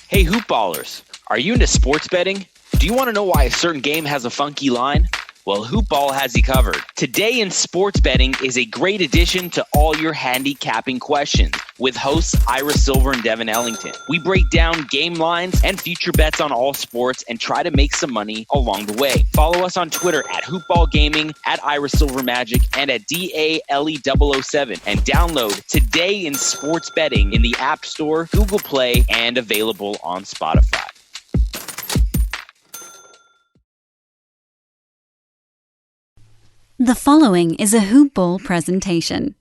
Hey, hoopballers, are you into sports betting? Do you want to know why a certain game has a funky line? Well, Hoopball has you covered. Today in Sports Betting is a great addition to all your handicapping questions with hosts Ira Silver and Devin Ellington. We break down game lines and future bets on all sports and try to make some money along the way. Follow us on Twitter at Hoopball Gaming, at Ira Silver Magic, and at DALE007. And download Today in Sports Betting in the App Store, Google Play, and available on Spotify. The following is a Hoop Ball presentation.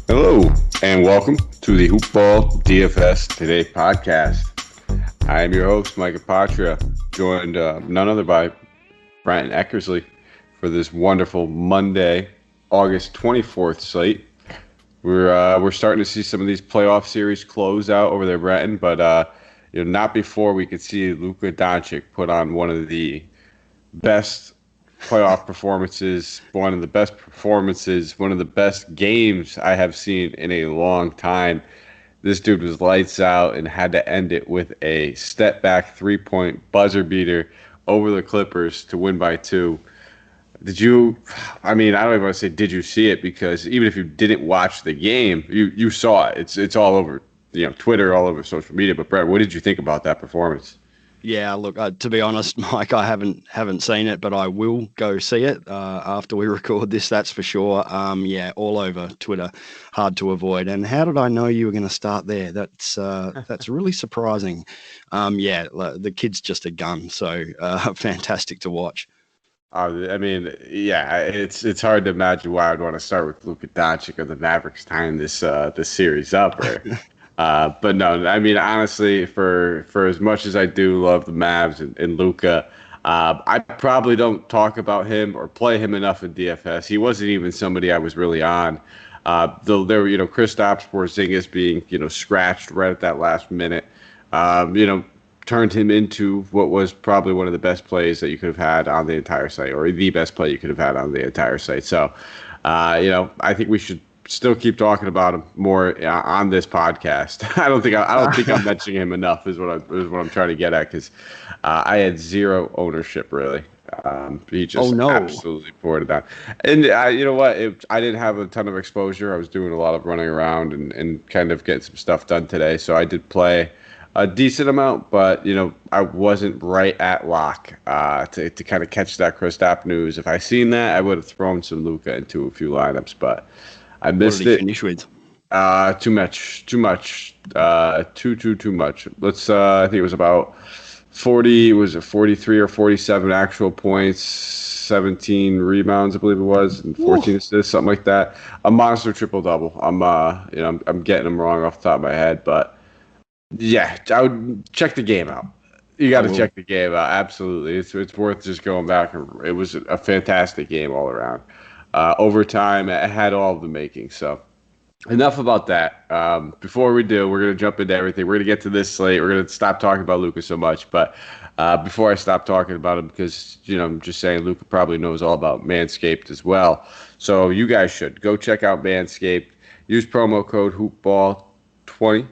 Hello, and welcome to the Hoop Ball DFS Today podcast. I am your host, Mike Apatria, joined none other by Brenton Eckersley for this wonderful Monday, August 24th slate. We're starting to see some of these playoff series close out over there, Brenton, but not before we could see Luka Doncic put on one of the best playoff performances, one of the best games I have seen in a long time. This dude was lights out and had to end it with a step back 3-point buzzer beater over the Clippers to win by 2. I don't even want to say did you see it, because even if you didn't watch the game, you saw it. It's all over, Twitter, all over social media. But Brett, what did you think about that performance? Yeah, look, to be honest, Mike, I haven't seen it, but I will go see it after we record this. That's for sure. All over Twitter, hard to avoid. And how did I know you were going to start there? That's really surprising. The kid's just a gun, so fantastic to watch. It's hard to imagine why I'd want to start with Luka Doncic or the Mavericks tying this series up. Right? But no, honestly, for as much as I do love the Mavs and Luka, I probably don't talk about him or play him enough in DFS. He wasn't even somebody I was really on. Though there were, Kristaps Porzingis being, scratched right at that last minute. Turned him into what was probably one of the best plays that you could have had on the entire site, or the best play you could have had on the entire site. So, I think we should still keep talking about him more on this podcast. I don't think I'm mentioning him enough is what I'm trying to get at, because I had zero ownership really. He just absolutely poured it down. And you know what? I didn't have a ton of exposure. I was doing a lot of running around and kind of getting some stuff done today. So I did play a decent amount, but I wasn't right at lock to kind of catch that Kristaps news. If I seen that, I would have thrown some Luka into a few lineups, but I missed it. What did he finish with? Too much. Too much. Let's. I think it was about 40. Was it 43 or 47 actual points? 17 rebounds, I believe it was, and 14 assists, something like that. A monster triple double. I'm getting them wrong off the top of my head, but. Yeah, I would check the game out. You got to check the game out. Absolutely. It's worth just going back. It was a fantastic game all around. Overtime, it had all of the making. So enough about that. Before we do, we're going to jump into everything. We're going to get to this slate. We're going to stop talking about Luka so much. But before I stop talking about him, because, I'm just saying Luka probably knows all about Manscaped as well. So you guys should go check out Manscaped. Use promo code HoopBall20.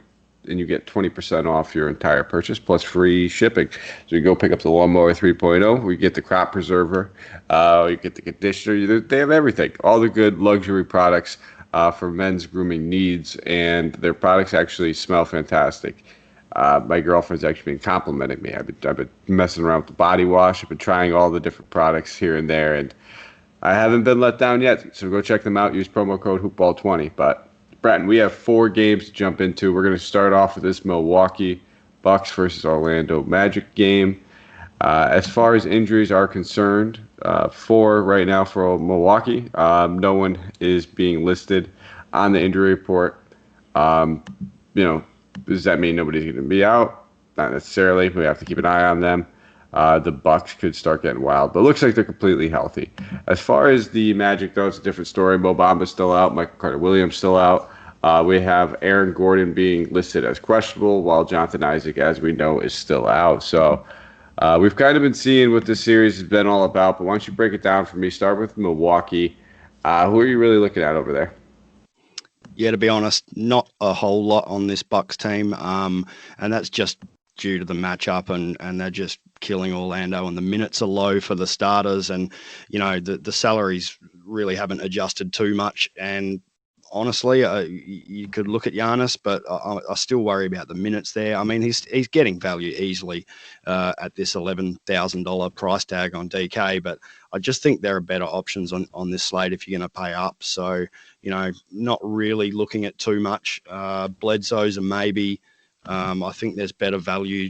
And you get 20% off your entire purchase plus free shipping. So you go pick up the Lawnmower 3.0, we get the Crop Preserver, you get the conditioner. They have everything, all the good luxury products for men's grooming needs, and their products actually smell fantastic. My girlfriend's actually been complimenting me. I've been messing around with the body wash. I've been trying all the different products here and there, and I haven't been let down yet. So go check them out. Use promo code HoopBall20. But Brenton, we have 4 games to jump into. We're going to start off with this Milwaukee Bucks versus Orlando Magic game. As far as injuries are concerned, 4 right now for Milwaukee. No one is being listed on the injury report. Does that mean nobody's going to be out? Not necessarily. We have to keep an eye on them. The Bucks could start getting wild, but it looks like they're completely healthy. As far as the Magic, though, it's a different story. Mo Bamba's still out. Michael Carter-Williams still out. We have Aaron Gordon being listed as questionable, while Jonathan Isaac, as we know, is still out. So We've kind of been seeing what this series has been all about, but why don't you break it down for me? Start with Milwaukee. Who are you really looking at over there? Yeah, to be honest, not a whole lot on this Bucks team, and that's just due to the matchup, and they're just killing Orlando, and the minutes are low for the starters, and the salaries really haven't adjusted too much. And honestly, you could look at Giannis, but I still worry about the minutes there. I mean, he's getting value easily at this $11,000 price tag on DK, but I just think there are better options on this slate if you're going to pay up. So, not really looking at too much. Bledsoe's a maybe. I think there's better value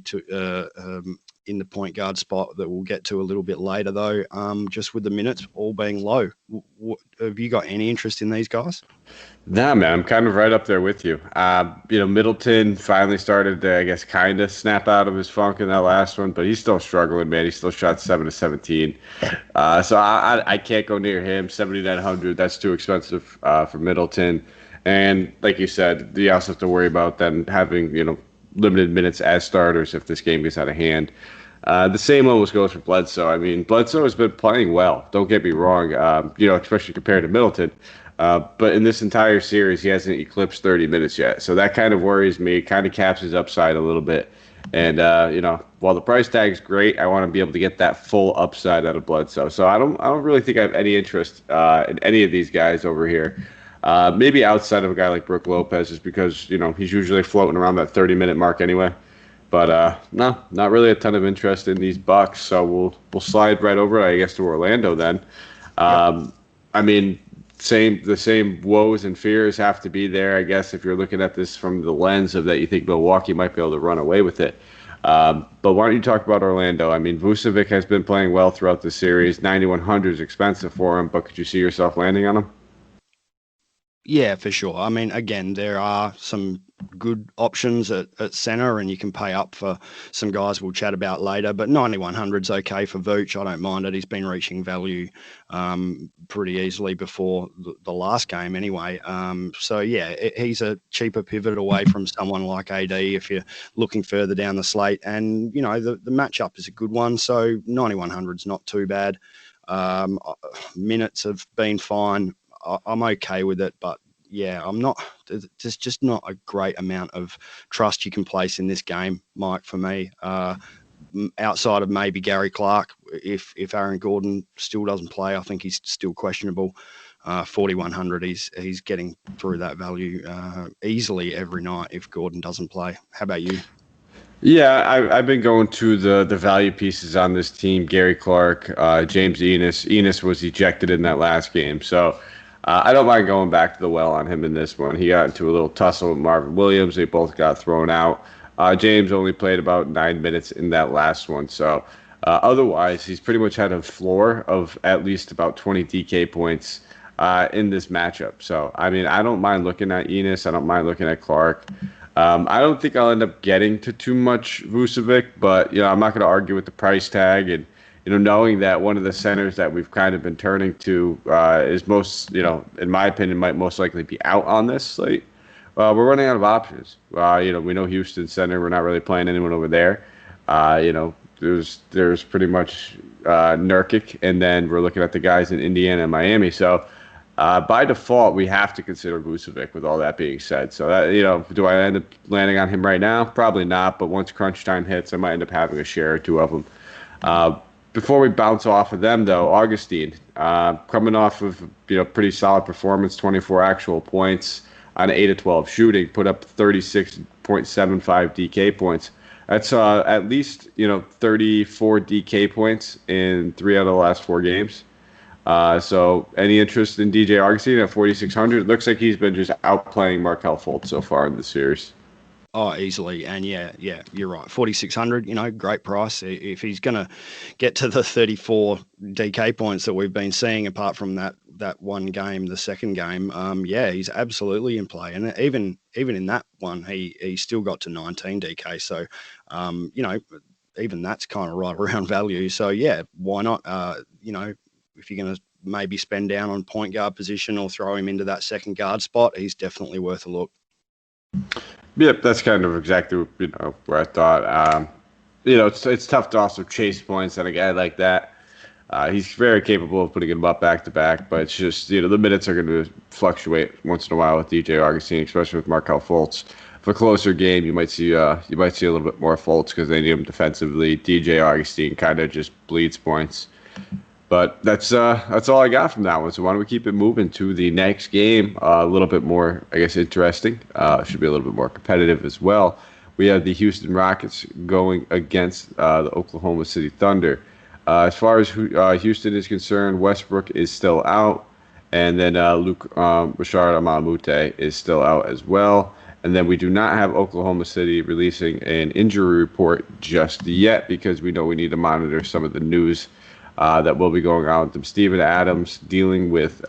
in the point guard spot that we'll get to a little bit later, though, just with the minutes all being low. Have you got any interest in these guys? Nah, man, I'm kind of right up there with you. Middleton finally started to, I guess, kind of snap out of his funk in that last one, but he's still struggling, man. He still shot 7 of 17. So I can't go near him. 7,900, that's too expensive for Middleton. And like you said, you also have to worry about them having, limited minutes as starters if this game gets out of hand. The same almost goes for Bledsoe. I mean, Bledsoe has been playing well. Don't get me wrong, especially compared to Middleton. But in this entire series, he hasn't eclipsed 30 minutes yet. So that kind of worries me. It kind of caps his upside a little bit. And, while the price tag is great, I want to be able to get that full upside out of Bledsoe. So I don't really think I have any interest in any of these guys over here. Maybe outside of a guy like Brook Lopez, just because, he's usually floating around that 30-minute mark anyway. But no, not really a ton of interest in these Bucks. So we'll slide right over, I guess, to Orlando then. I mean, the same woes and fears have to be there, I guess, if you're looking at this from the lens of that you think Milwaukee might be able to run away with it. But why don't you talk about Orlando? I mean, Vucevic has been playing well throughout the series. 9,100 is expensive for him, but could you see yourself landing on him? Yeah, for sure. I mean, again, there are some good options at center, and you can pay up for some guys we'll chat about later. But 9,100 is okay for Vooch. I don't mind it. He's been reaching value pretty easily before the last game anyway. So, yeah, he's a cheaper pivot away from someone like AD if you're looking further down the slate. And, the matchup is a good one. So 9,100 is not too bad. Minutes have been fine. I'm okay with it, but yeah, I'm not. There's just not a great amount of trust you can place in this game, Mike. For me, outside of maybe Gary Clark, if Aaron Gordon still doesn't play, I think he's still questionable. 4,100, he's getting through that value easily every night if Gordon doesn't play. How about you? Yeah, I've been going to the value pieces on this team. Gary Clark, James Enos. Enos was ejected in that last game, so. I don't mind going back to the well on him in this one. He got into a little tussle with Marvin Williams. They both got thrown out. James only played about 9 minutes in that last one. So otherwise, he's pretty much had a floor of at least about 20 DK points in this matchup. So, I mean, I don't mind looking at Enos. I don't mind looking at Clark. I don't think I'll end up getting to too much Vucevic, but, I'm not going to argue with the price tag. And, knowing that one of the centers that we've kind of been turning to is most, in my opinion, might most likely be out on this slate. We're running out of options. We know Houston center. We're not really playing anyone over there. There's pretty much Nurkic, and then we're looking at the guys in Indiana and Miami. So by default, we have to consider Vucevic. With all that being said, so that do I end up landing on him right now? Probably not. But once crunch time hits, I might end up having a share or two of them. Before we bounce off of them, though, Augustine, coming off of pretty solid performance, 24 actual points on 8 of 12 shooting, put up 36.75 DK points. That's at least 34 DK points in 3 out of the last 4 games. So any interest in DJ Augustine at 4,600? It looks like he's been just outplaying Markelle Fultz so far in the series. Oh, easily. And yeah, you're right. 4,600, great price. If he's going to get to the 34 DK points that we've been seeing, apart from that one game, the second game, he's absolutely in play. And even in that one, he still got to 19 DK. So, even that's kind of right around value. So, yeah, why not? If you're going to maybe spend down on point guard position or throw him into that second guard spot, he's definitely worth a look. Yep, that's kind of exactly where I thought. it's tough to also chase points on a guy like that. He's very capable of putting him up back to back, but it's just the minutes are going to fluctuate once in a while with DJ Augustine, especially with Markelle Fultz. For a closer game, you might see a little bit more Fultz because they need him defensively. DJ Augustine kind of just bleeds points. But that's all I got from that one. So why don't we keep it moving to the next game? A little bit more, I guess, interesting. Should be a little bit more competitive as well. We have the Houston Rockets going against the Oklahoma City Thunder. As far as Houston is concerned, Westbrook is still out, and then Rashard Amamute is still out as well. And then we do not have Oklahoma City releasing an injury report just yet because we know we need to monitor some of the news that will be going on with them. Steven Adams dealing with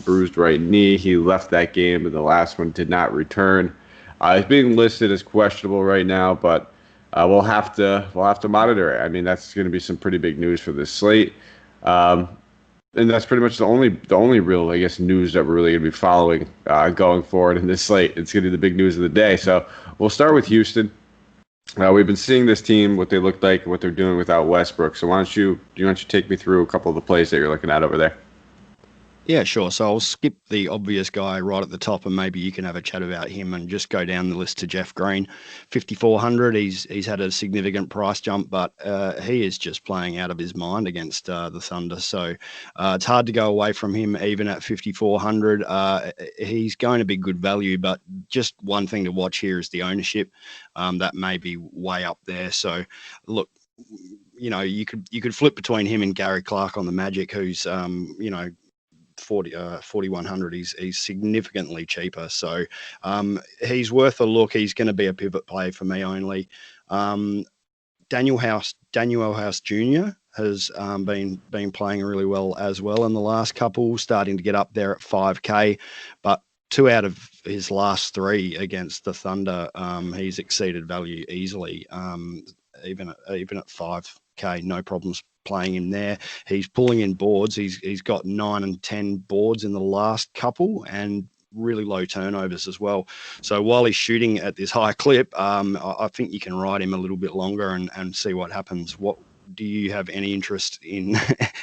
bruised right knee. He left that game, and the last one did not return. He's being listed as questionable right now, but we'll have to monitor it. I mean, that's going to be some pretty big news for this slate, and that's pretty much the only real, I guess, news that we're really going to be following going forward in this slate. It's going to be the big news of the day. So we'll start with Houston. We've been seeing this team, what they look like, and what they're doing without Westbrook. So why don't you take me through a couple of the plays that you're looking at over there? Yeah, sure. So I'll skip the obvious guy right at the top, and maybe you can have a chat about him and just go down the list to Jeff Green, 5,400. He's had a significant price jump, but he is just playing out of his mind against the Thunder. So it's hard to go away from him even at 5,400. He's going to be good value, but just one thing to watch here is the ownership. That may be way up there. So look, you could flip between him and Gary Clark on the Magic, who's 4,100. He's significantly cheaper, so he's worth a look. He's going to be a pivot play for me only. Daniel House Jr. has been playing really well as well in the last couple, starting to get up there at 5K, but 2 out of his last 3 against the Thunder, he's exceeded value easily. Even at 5K, no problems playing him there. He's pulling in boards. He's got 9 and 10 boards in the last couple and really low turnovers as well. So while he's shooting at this high clip, I think you can ride him a little bit longer and see what happens. What do you have any interest in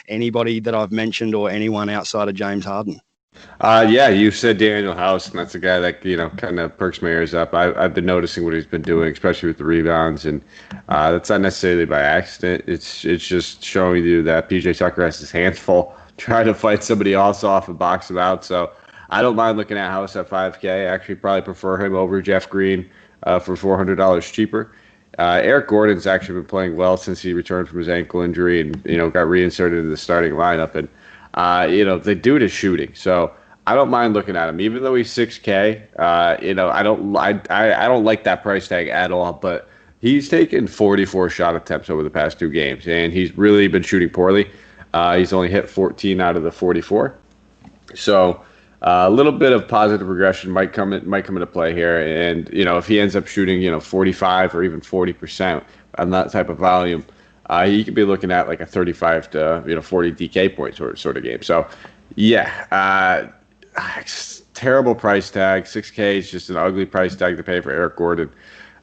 anybody that I've mentioned or anyone outside of James Harden? Yeah, you said Daniel House, and that's a guy that kind of perks my ears up. I've been noticing what he's been doing, especially with the rebounds, and that's not necessarily by accident. It's just showing you that PJ Tucker has his hands full trying to fight somebody else off and box him out. So I don't mind looking at House at 5K. I actually probably prefer him over Jeff Green for $400 cheaper. Eric Gordon's actually been playing well since he returned from his ankle injury and got reinserted into the starting lineup. And the dude is shooting, so I don't mind looking at him, even though he's 6K. I don't like that price tag at all. But he's taken 44 shot attempts over the past 2 games, and he's really been shooting poorly. He's only hit 14 out of the 44, so a little bit of positive regression might come into play here. And if he ends up shooting 45 or even 40% on that type of volume, you could be looking at like a 35 to 40 DK point sort of game. So, yeah, terrible price tag. 6K is just an ugly price tag to pay for Eric Gordon.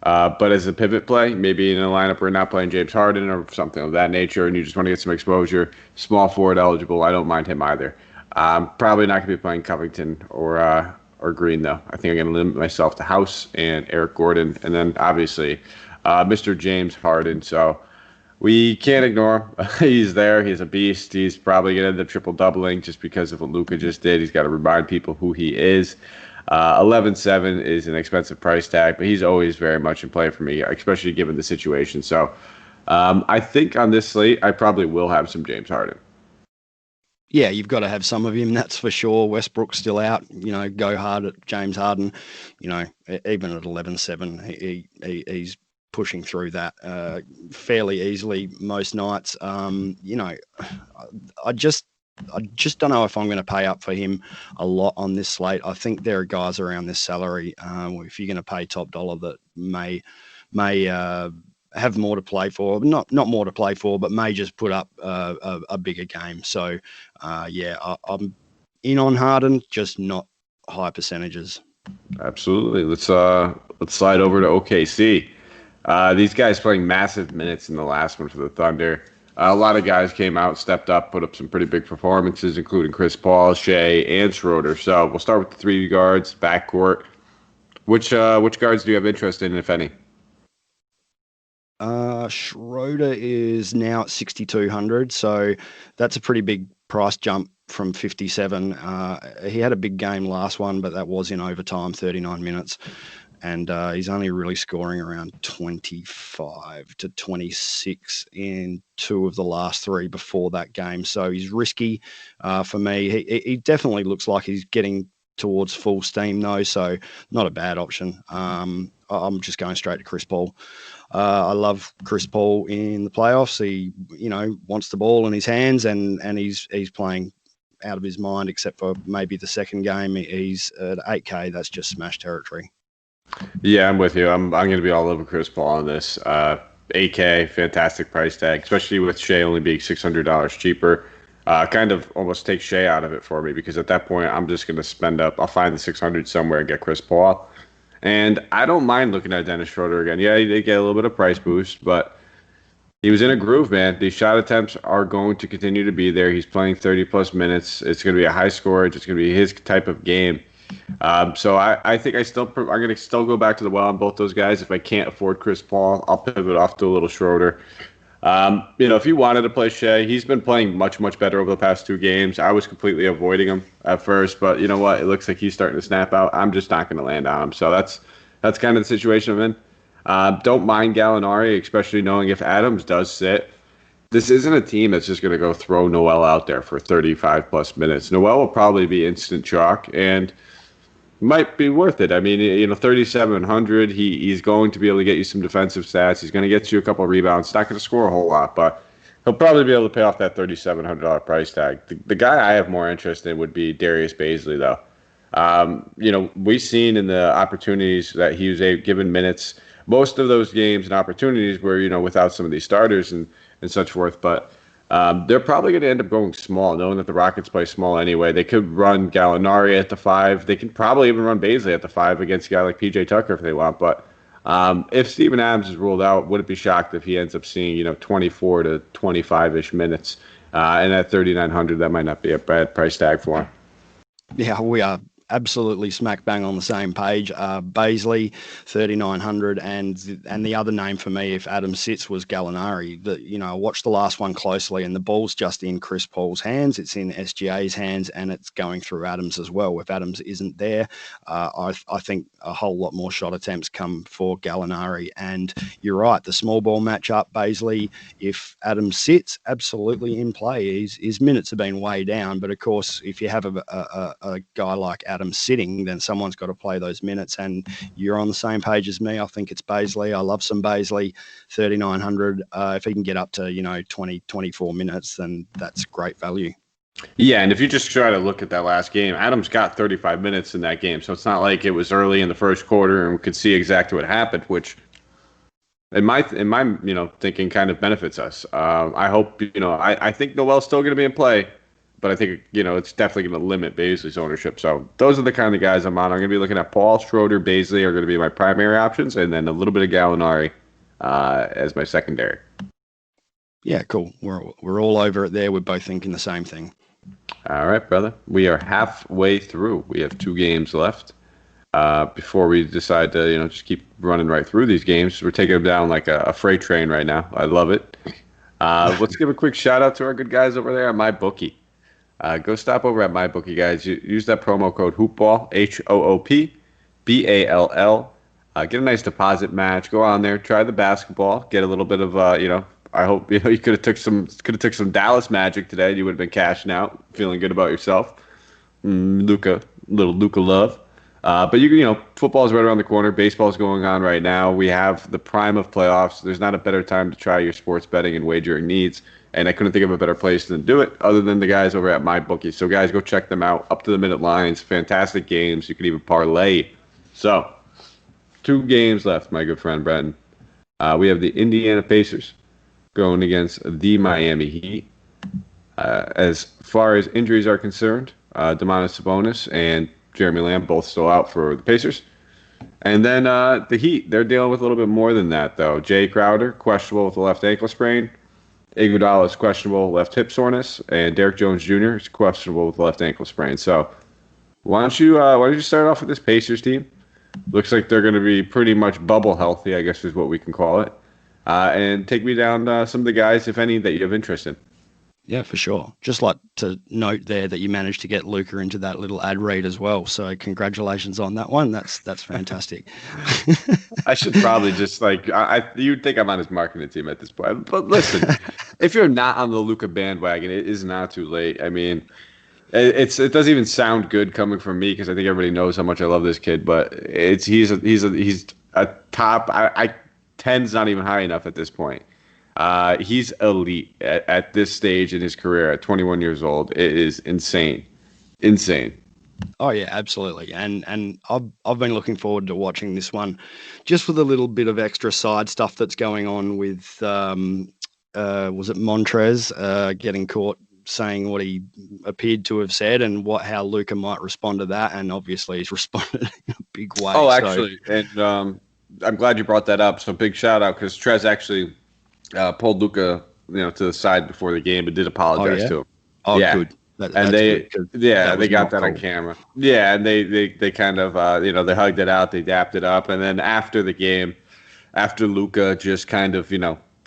But as a pivot play, maybe in a lineup where you're not playing James Harden or something of that nature, and you just want to get some exposure, small forward eligible, I don't mind him either. Probably not going to be playing Covington or Green though. I think I'm going to limit myself to House and Eric Gordon, and then obviously Mr. James Harden. So. We can't ignore him. He's there. He's a beast. He's probably going to end up triple-doubling just because of what Luka just did. He's got to remind people who he is. 11.7 is an expensive price tag, but he's always very much in play for me, especially given the situation. So I think on this slate, I probably will have some James Harden. Yeah, you've got to have some of him, that's for sure. Westbrook's still out. Go hard at James Harden. Even at 11.7, he's pushing through that fairly easily most nights. I just don't know if I'm going to pay up for him a lot on this slate. I think there are guys around this salary, if you're going to pay top dollar, that may have more to play for. Not more to play for, but may just put up a bigger game. So, I'm in on Harden, just not high percentages. Absolutely. Let's slide over to OKC. These guys playing massive minutes in the last one for the Thunder. A lot of guys came out, stepped up, put up some pretty big performances, including Chris Paul, Shea, and Schroeder. So we'll start with the three guards, backcourt. Which guards do you have interest in, if any? Schroeder is now at 6,200, so that's a pretty big price jump from 57. He had a big game last one, but that was in overtime, 39 minutes. And he's only really scoring around 25 to 26 in two of the last three before that game. So he's risky for me. He definitely looks like he's getting towards full steam, though, so not a bad option. I'm just going straight to Chris Paul. I love Chris Paul in the playoffs. He, wants the ball in his hands, and he's playing out of his mind, except for maybe the second game. He's at 8K. That's just smash territory. Yeah, I'm with you. I'm going to be all over Chris Paul on this. 8K, fantastic price tag, especially with Shea only being $600 cheaper. Kind of almost take Shea out of it for me, because at that point I'm just going to spend up. I'll find the 600 somewhere and get Chris Paul. And I don't mind looking at Dennis Schroeder again. Yeah, he did get a little bit of price boost, but he was in a groove, man. These shot attempts are going to continue to be there. He's playing 30-plus minutes. It's going to be a high score. It's going to be his type of game. So I think I'm going to still go back to the well on both those guys. If I can't afford Chris Paul, I'll pivot off to a little Schroeder. If you wanted to play Shea, he's been playing much, much better over the past two games. I was completely avoiding him at first, but you know what? It looks like he's starting to snap out. I'm just not going to land on him. So that's kind of the situation I'm in. Don't mind Gallinari, especially knowing if Adams does sit. This isn't a team that's just going to go throw Noel out there for 35-plus minutes. Noel will probably be instant chalk, and might be worth it. I mean, 3,700. He's going to be able to get you some defensive stats. He's going to get you a couple of rebounds. Not going to score a whole lot, but he'll probably be able to pay off that $3,700 price tag. The guy I have more interest in would be Darius Baisley, though. We've seen in the opportunities that he was given minutes. Most of those games and opportunities were, without some of these starters and such forth, but they're probably going to end up going small, knowing that the Rockets play small anyway. They could run Gallinari at the 5. They can probably even run Baisley at the 5 against a guy like PJ Tucker if they want. But if Steven Adams is ruled out, wouldn't be shocked if he ends up seeing 24 to 25-ish minutes. And at 3,900, that might not be a bad price tag for him. Yeah, we are absolutely smack bang on the same page. Baisley, 3,900, and the other name for me, if Adam sits, was Gallinari. I watched the last one closely, and the ball's just in Chris Paul's hands. It's in SGA's hands, and it's going through Adams as well. If Adams isn't there, I think a whole lot more shot attempts come for Gallinari. And you're right, the small ball matchup, Baisley, if Adams sits, absolutely in play. His minutes have been way down, but of course, if you have a guy like Adams sitting, then someone's got to play those minutes, and you're on the same page as me. I think it's Baisley. I love some Baisley, 3,900. If he can get up to 20, 24 minutes, then that's great value. Yeah, and if you just try to look at that last game, Adams got 35 minutes in that game, so it's not like it was early in the first quarter and we could see exactly what happened, which in my thinking kind of benefits us. I hope I think Noel's still going to be in play. But I think, it's definitely going to limit Baisley's ownership. So those are the kind of guys I'm on. I'm going to be looking at Paul, Schroeder, Baisley are going to be my primary options, and then a little bit of Gallinari as my secondary. Yeah, cool. We're all over it there. We're both thinking the same thing. All right, brother. We are halfway through. We have 2 games left before we decide to, just keep running right through these games. We're taking them down like a freight train right now. I love it. Let's give a quick shout out to our good guys over there at MyBookie. Go stop over at MyBookie, guys. Use that promo code HoopBall, HOOPBALL. Get a nice deposit match. Go on there, try the basketball, get a little bit of I hope you could have took some Dallas Magic today. You would have been cashing out, feeling good about yourself. Luka love. But football's right around the corner. Baseball's going on right now. We have the prime of playoffs. There's not a better time to try your sports betting and wagering needs. And I couldn't think of a better place to do it other than the guys over at MyBookie. So, guys, go check them out. Up to the minute lines, fantastic games. You can even parlay. So, 2 games left, my good friend Brenton. We have the Indiana Pacers going against the Miami Heat. As far as injuries are concerned, Domantas Sabonis and Jeremy Lamb both still out for the Pacers. And then the Heat, they're dealing with a little bit more than that, though. Jay Crowder, questionable with a left ankle sprain. Iguodala is questionable left hip soreness, and Derek Jones Jr. is questionable with left ankle sprain. So why don't you start off with this Pacers team? Looks like they're going to be pretty much bubble healthy, I guess is what we can call it. And take me down some of the guys, if any, that you have interest in. Yeah, for sure. Just like to note there that you managed to get Luca into that little ad read as well. So congratulations on that one. That's fantastic. I should probably just you'd think I'm on his marketing team at this point. But listen, if you're not on the Luca bandwagon, it is not too late. I mean, it doesn't even sound good coming from me because I think everybody knows how much I love this kid. But he's a top. I 10's not even high enough at this point. He's elite at this stage in his career at 21 years old. It is insane. Oh yeah, absolutely. And I've been looking forward to watching this one, just with a little bit of extra side stuff that's going on with was it Montrez getting caught saying what he appeared to have said and how Luca might respond to that, and obviously he's responded in a big way. Oh, actually, and I'm glad you brought that up. So big shout out because Trez actually pulled Luca, to the side before the game, but did apologize to him. Oh, yeah. good. They got that on camera. Yeah, and they kind of they hugged it out, they dapped it up, and then after the game, after Luca just kind of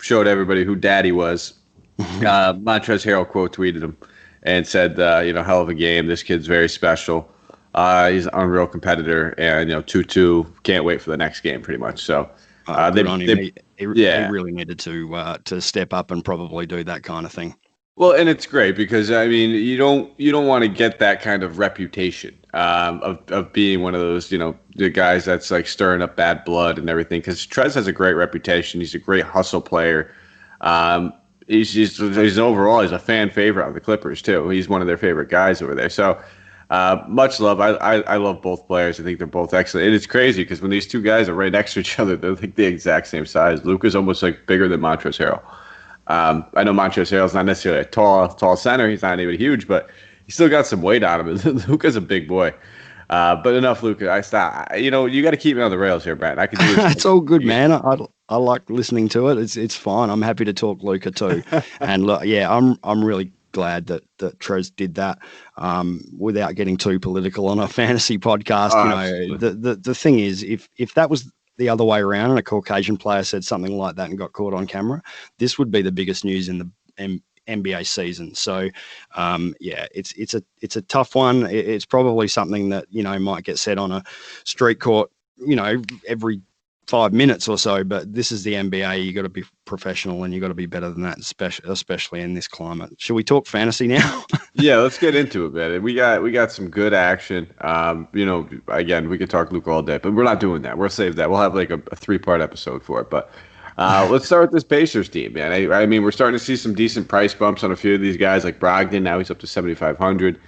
showed everybody who daddy was, Montrezl Harrell quote tweeted him and said, hell of a game. This kid's very special. He's an unreal competitor, and 2-2. Can't wait for the next game, pretty much. So he really needed to step up and probably do that kind of thing. Well, and it's great because I mean you don't want to get that kind of reputation of being one of those the guys that's like stirring up bad blood and everything. Because Trez has a great reputation. He's a great hustle player. He's overall he's a fan favorite on the Clippers too. He's one of their favorite guys over there. So much love. I love both players. I think they're both excellent. And it's crazy because when these two guys are right next to each other, they're like the exact same size. Luka's almost like bigger than Montrezl Harrell. I know Montrezl Harrell's not necessarily a tall center. He's not even huge, but he's still got some weight on him. Luka's a big boy. But enough, Luka. I stop. You got to keep me on the rails here, Brent. I can do this. It's all good, man. I like listening to it. It's fine. I'm happy to talk Luka too. And look, yeah, I'm really glad that Trez did that without getting too political on a fantasy podcast. The thing is, if that was the other way around and a Caucasian player said something like that and got caught on camera, this would be the biggest news in the NBA season. So, it's a tough one. It's probably something that, might get said on a street court, every 5 minutes or so, but this is the NBA. You got to be professional and you got to be better than that, especially in this climate. Should we talk fantasy now? Yeah, let's get into it, man. We got some good action. Again, we could talk Luke all day, but we're not doing that. We'll save that. We'll have like a 3-part episode for it. But let's start with this Pacers team, man. I mean, we're starting to see some decent price bumps on a few of these guys, like Brogdon. Now he's up to 7,500.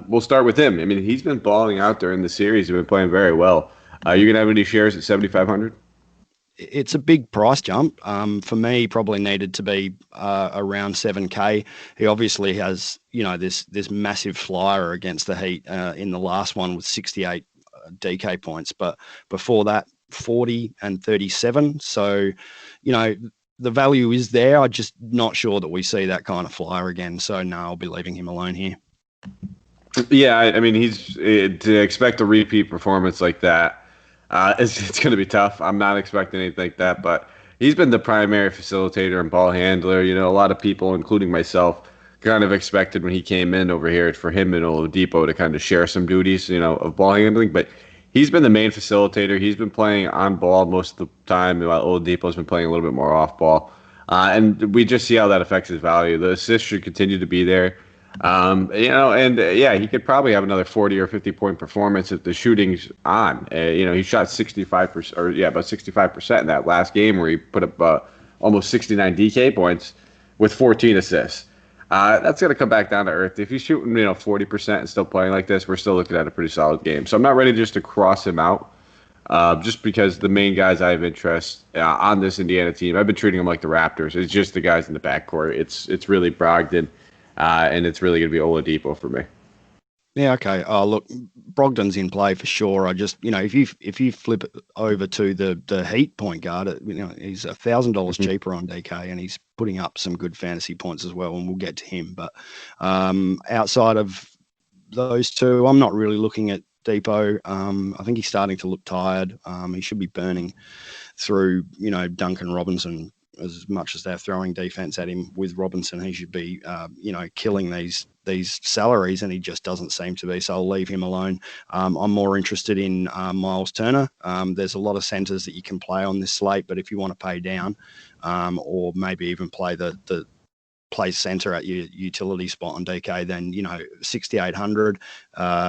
We'll start with him. I mean, he's been balling out during the series. He's been playing very well. You going to have any shares at 7,500? It's a big price jump. For me, he probably needed to be around 7K. He obviously has, this massive flyer against the Heat in the last one with 68 DK points. But before that, 40 and 37. So, the value is there. I'm just not sure that we see that kind of flyer again. So, no, I'll be leaving him alone here. Yeah, I mean, to expect a repeat performance like that, it's going to be tough. I'm not expecting anything like that, but he's been the primary facilitator and ball handler. A lot of people, including myself, kind of expected when he came in over here for him and Oladipo to kind of share some duties, of ball handling. But he's been the main facilitator. He's been playing on ball most of the time, while Oladipo's been playing a little bit more off ball. And we just see how that affects his value. The assists should continue to be there. He could probably have another 40 or 50 point performance if the shooting's on. He shot 65%, about 65% in that last game where he put up almost 69 DK points with 14 assists. That's going to come back down to earth. If he's shooting, 40% and still playing like this, we're still looking at a pretty solid game. So I'm not ready just to cross him out. Just because the main guys I have interest on this Indiana team, I've been treating them like the Raptors. It's just the guys in the backcourt. It's really Brogdon. And it's really going to be Oladipo for me. Yeah, okay. Oh, look, Brogdon's in play for sure. I just, if you flip it over to the Heat point guard, he's $1,000 cheaper on DK, and he's putting up some good fantasy points as well. And we'll get to him. But outside of those two, I'm not really looking at Depot. I think he's starting to look tired. He should be burning through, Duncan Robinson. As much as they're throwing defense at him with Robinson, he should be, killing these salaries, and he just doesn't seem to be. So I'll leave him alone. I'm more interested in Miles Turner. There's a lot of centers that you can play on this slate, but if you want to pay down, or maybe even play the play center at your utility spot on DK, then 6,800.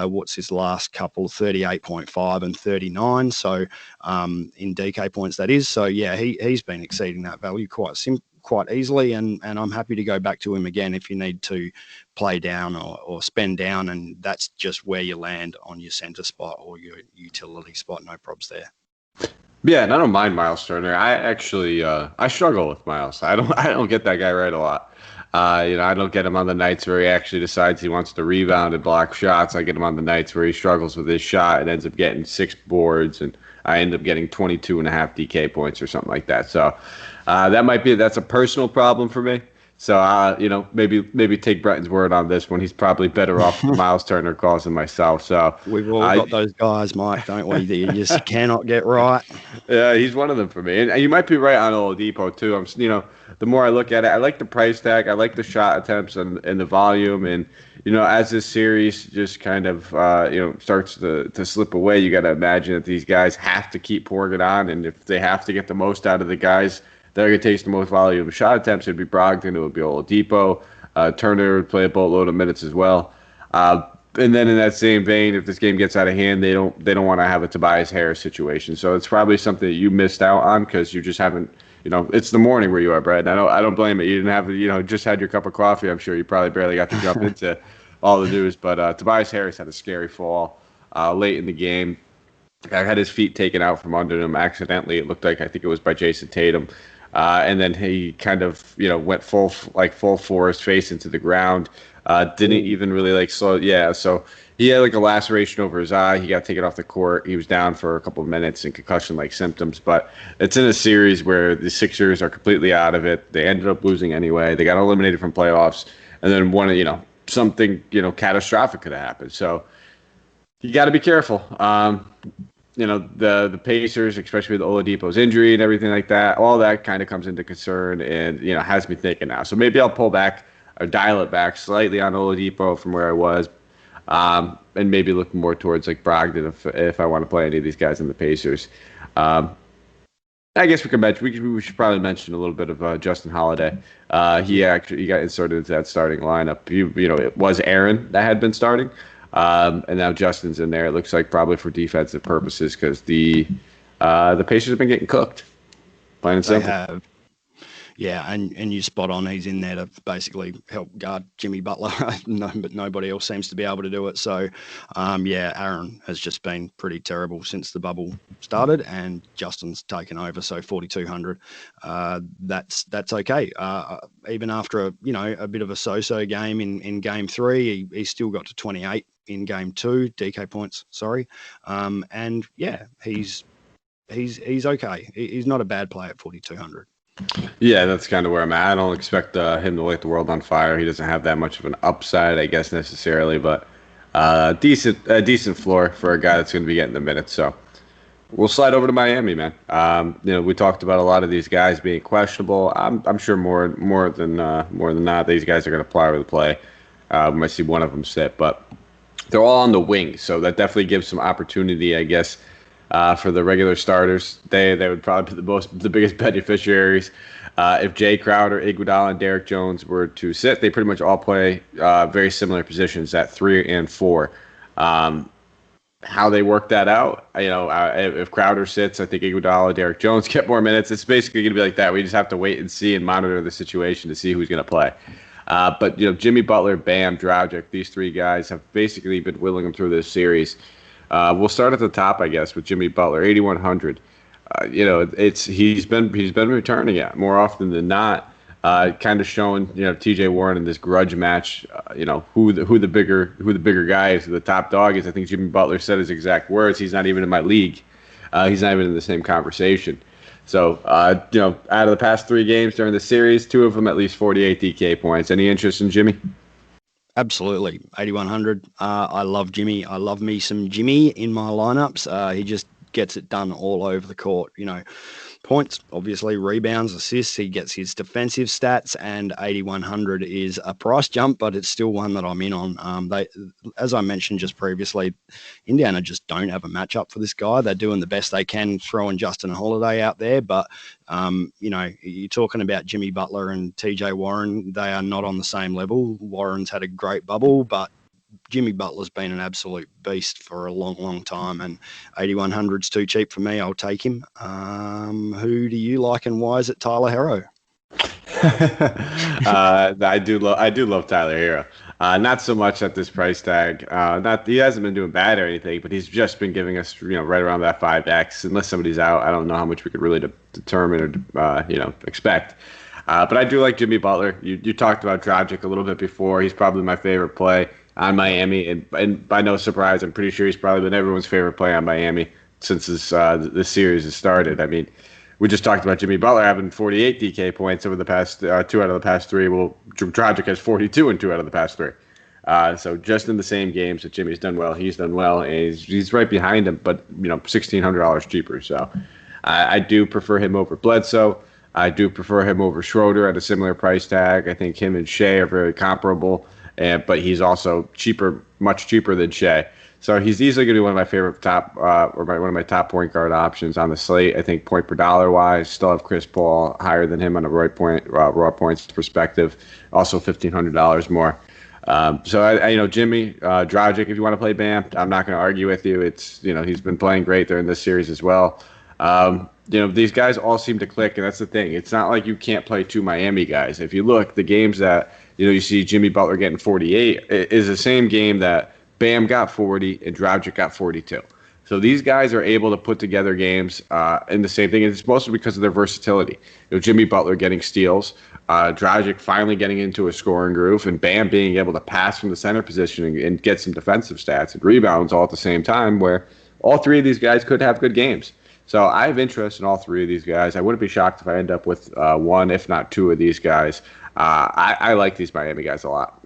What's his last couple? 38.5 and 39. So in DK points, that is. So yeah, he's been exceeding that value quite easily, and I'm happy to go back to him again if you need to play down or spend down, and that's just where you land on your center spot or your utility spot. No probs there. Yeah, and I don't mind Miles Turner. I actually I struggle with Miles. I don't get that guy right a lot. I don't get him on the nights where he actually decides he wants to rebound and block shots. I get him on the nights where he struggles with his shot and ends up getting 6 boards, and I end up getting 22.5 DK points or something like that. So that's a personal problem for me. So maybe take Brenton's word on this one. He's probably better off with Miles Turner calls than myself. So we've all got those guys, Mike, don't we? That you just cannot get right. Yeah, he's one of them for me. And you might be right on Oladipo too. The more I look at it, I like the price tag, I like the shot attempts and the volume, and as this series just kind of starts to slip away, you got to imagine that these guys have to keep pouring it on, and if they have to get the most out of the guys that are going to take the most volume of shot attempts, it'd be Brogdon, it would be Oladipo. Turner would play a boatload of minutes as well. And then in that same vein, if this game gets out of hand, they don't want to have a Tobias Harris situation. So it's probably something that you missed out on because you just haven't. It's the morning where you are, Brad. I don't blame it. You didn't have just had your cup of coffee. I'm sure you probably barely got to jump into all the news. But Tobias Harris had a scary fall late in the game. I had his feet taken out from under him accidentally. It looked like, I think it was by Jason Tatum. And then he kind of, went full force face into the ground. Didn't even really slow. Yeah. So he had a laceration over his eye. He got taken off the court. He was down for a couple of minutes and concussion-like symptoms. But it's in a series where the Sixers are completely out of it. They ended up losing anyway. They got eliminated from playoffs. And then something, catastrophic could have happened. So you got to be careful. The Pacers, especially with Oladipo's injury and everything like that, all that kind of comes into concern and, has me thinking now. So maybe I'll pull back or dial it back slightly on Oladipo from where I was, and maybe look more towards Brogdon if I want to play any of these guys in the Pacers. I guess we should probably mention a little bit of Justin Holiday. He got inserted into that starting lineup. It was Aaron that had been starting. And now Justin's in there. It looks like probably for defensive purposes because the Pacers have been getting cooked. Plain and simple. They have. Yeah, and you spot on. He's in there to basically help guard Jimmy Butler. No, but nobody else seems to be able to do it. So, Aaron has just been pretty terrible since the bubble started, and Justin's taken over. So 4,200. That's okay. Even after a bit of a so-so game in game 3, he still got to 28 in game 2 DK points. Sorry, and yeah, he's okay. He's not a bad play at 4,200. Yeah, that's kind of where I'm at. I don't expect him to light the world on fire. He doesn't have that much of an upside, I guess, necessarily, but decent floor for a guy that's going to be getting the minutes. So we'll slide over to Miami, man. We talked about a lot of these guys being questionable. I'm sure more than not, these guys are going to play with the play. We might see one of them sit, but they're all on the wing, so that definitely gives some opportunity, I guess. For the regular starters, they would probably be the biggest beneficiaries. If Jay Crowder, Iguodala, and Derek Jones were to sit, they pretty much all play very similar positions at 3 and 4. How they work that out, if Crowder sits, I think Iguodala, Derek Jones get more minutes. It's basically going to be like that. We just have to wait and see and monitor the situation to see who's going to play. But Jimmy Butler, Bam, Dragic, these 3 guys have basically been willing them through this series. We'll start at the top, I guess, with Jimmy Butler, 8,100. He's been returning it more often than not. kind of showing T.J. Warren in this grudge match. Who the bigger guy is, who the top dog is. I think Jimmy Butler said his exact words. He's not even in my league. He's not even in the same conversation. So, out of the past 3 games during the series, 2 of them at least 48 DK points. Any interest in Jimmy? Absolutely. 8,100. I love Jimmy. I love me some Jimmy in my lineups. He just gets it done all over the court. Points, obviously, rebounds, assists. He gets his defensive stats, and 8,100 is a price jump, but it's still one that I'm in on. As I mentioned just previously, Indiana just don't have a matchup for this guy. They're doing the best they can, throwing Justin Holiday out there, but you're talking about Jimmy Butler and TJ Warren. They are not on the same level. Warren's had a great bubble, but Jimmy Butler's been an absolute beast for a long, long time, and 8,100's too cheap for me. I'll take him. Who do you like, and why is it Tyler Herro? I do love Tyler Herro. Not so much at this price tag. He hasn't been doing bad or anything, but he's just been giving us right around that 5x. Unless somebody's out, I don't know how much we could really determine or expect. But I do like Jimmy Butler. You talked about Dragic a little bit before. He's probably my favorite play on Miami, and by no surprise, I'm pretty sure he's probably been everyone's favorite play on Miami since this series has started. I mean, we just talked about Jimmy Butler having 48 DK points over the past 2 out of the past 3. Well, Dragic has 42 in 2 out of the past 3. So just in the same games that Jimmy's done well, he's done well, and he's right behind him, but $1,600 cheaper. So I do prefer him over Bledsoe. I do prefer him over Schroeder at a similar price tag. I think him and Shea are very comparable. But he's also cheaper, much cheaper than Shea. So he's easily going to be one of my favorite one of my top point guard options on the slate. I think point per dollar wise, still have Chris Paul higher than him on a raw points perspective. Also $1,500 more. So Jimmy Dragic, if you want to play Bam, I'm not going to argue with you. It's he's been playing great during this series as well. These guys all seem to click, and that's the thing. It's not like you can't play 2 Miami guys. If you look, the games that you see Jimmy Butler getting 48 is the same game that Bam got 40 and Dragic got 42. So these guys are able to put together games in the same thing. And it's mostly because of their versatility. Jimmy Butler getting steals, Dragic finally getting into a scoring groove, and Bam being able to pass from the center position and get some defensive stats and rebounds all at the same time, where all 3 of these guys could have good games. So I have interest in all 3 of these guys. I wouldn't be shocked if I end up with 1, if not 2 of these guys. I like these Miami guys a lot.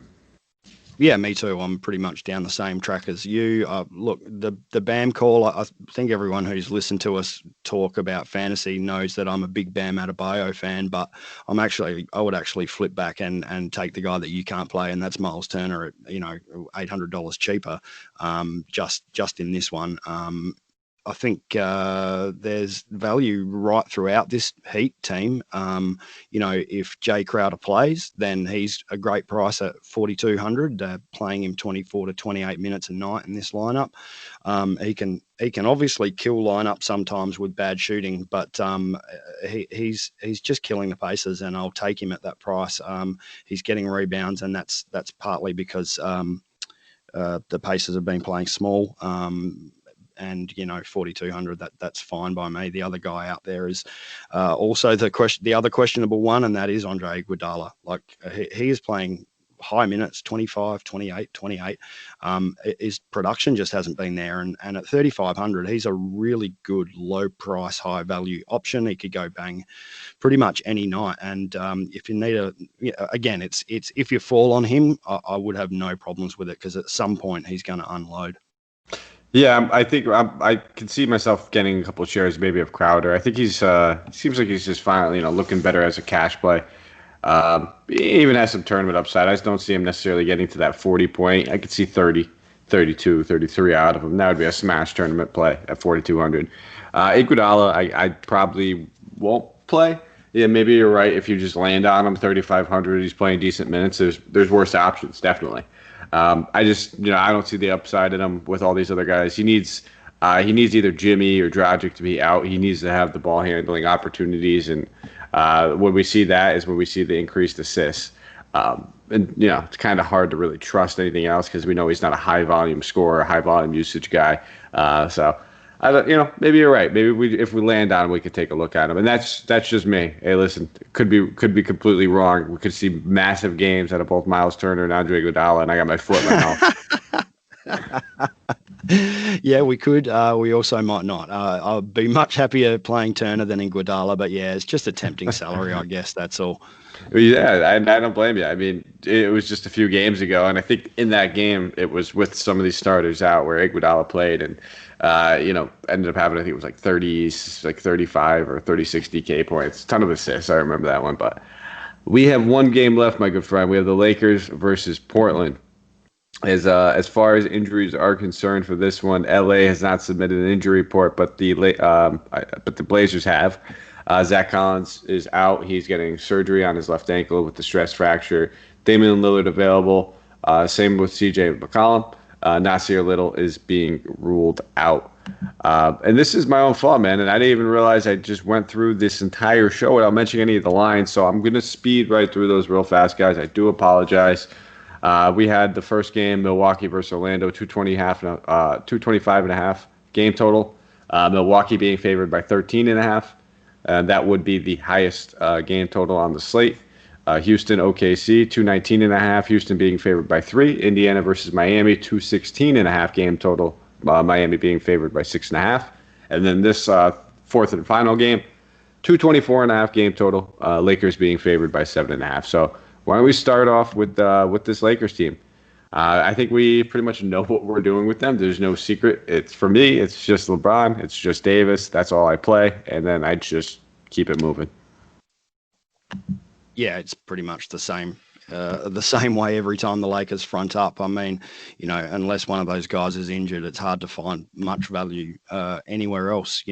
Yeah, me too. I'm pretty much down the same track as you. Look, the Bam call, I think everyone who's listened to us talk about fantasy knows that I'm a big Bam Adebayo fan, but I would actually flip back and take the guy that you can't play, and that's Miles Turner at $800 cheaper. Just in this one. I think there's value right throughout this Heat team. If Jay Crowder plays, then he's a great price at 4,200. Playing him 24 to 28 minutes a night in this lineup. He can obviously kill lineup sometimes with bad shooting, but he's just killing the Pacers, and I'll take him at that price. He's getting rebounds, and that's partly because the Pacers have been playing small. And 4,200, that's fine by me. The other guy out there is also the other questionable one, and that is Andre Iguodala. Like he is playing high minutes, 25, 28, 28. His production just hasn't been there, and at 3,500, he's a really good low price, high value option. He could go bang pretty much any night. And if you need it's if you fall on him, I would have no problems with it, because at some point he's going to unload. Yeah, I think I can see myself getting a couple of shares maybe of Crowder. I think he's seems like he's just finally looking better as a cash play. He even has some tournament upside. I just don't see him necessarily getting to that 40 point. I could see 30, 32, 33 out of him. That would be a smash tournament play at 4,200. Iguodala, I probably won't play. Yeah, maybe you're right. If you just land on him 3,500, he's playing decent minutes. There's worse options, definitely. I don't see the upside in him with all these other guys. He needs either Jimmy or Dragic to be out. He needs to have the ball handling opportunities, and when we see that is when we see the increased assists. It's kind of hard to really trust anything else because we know he's not a high volume scorer, high volume usage guy. So I don't, maybe you're right. Maybe if we land on him, we could take a look at him. And that's just me. Hey, listen, could be completely wrong. We could see massive games out of both Miles Turner and Andre Iguodala, and I got my foot in my mouth. Yeah, we could. We also might not. I'd be much happier playing Turner than Iguodala, but yeah, it's just a tempting salary, I guess. That's all. Yeah, I don't blame you. I mean, it was just a few games ago, and I think in that game it was with some of these starters out where Iguodala played, and ended up having, I think it was like 35 or 36 DK points, ton of assists. I remember that one. But we have one game left, my good friend. We have the Lakers versus Portland. As far as injuries are concerned for this one, LA has not submitted an injury report, but the Blazers have. Zach Collins is out. He's getting surgery on his left ankle with the stress fracture. Damian Lillard available. Same with CJ McCollum. Nasir Little is being ruled out. And this is my own fault, man. And I didn't even realize I just went through this entire show without mentioning any of the lines. So I'm going to speed right through those real fast, guys. I do apologize. We had the first game, Milwaukee versus Orlando, 225.5 game total. Milwaukee being favored by 13.5. That would be the highest game total on the slate. Houston, OKC, 219.5. Houston being favored by 3. Indiana versus Miami, 216.5 game total. Miami being favored by 6.5. And then this fourth and final game, 224.5 game total. Lakers being favored by 7.5. So why don't we start off with this Lakers team? I think we pretty much know what we're doing with them. There's no secret. For me, it's just LeBron. It's just Davis. That's all I play. And then I just keep it moving. Yeah, it's pretty much the same way every time the Lakers front up. I mean, unless one of those guys is injured, it's hard to find much value anywhere else.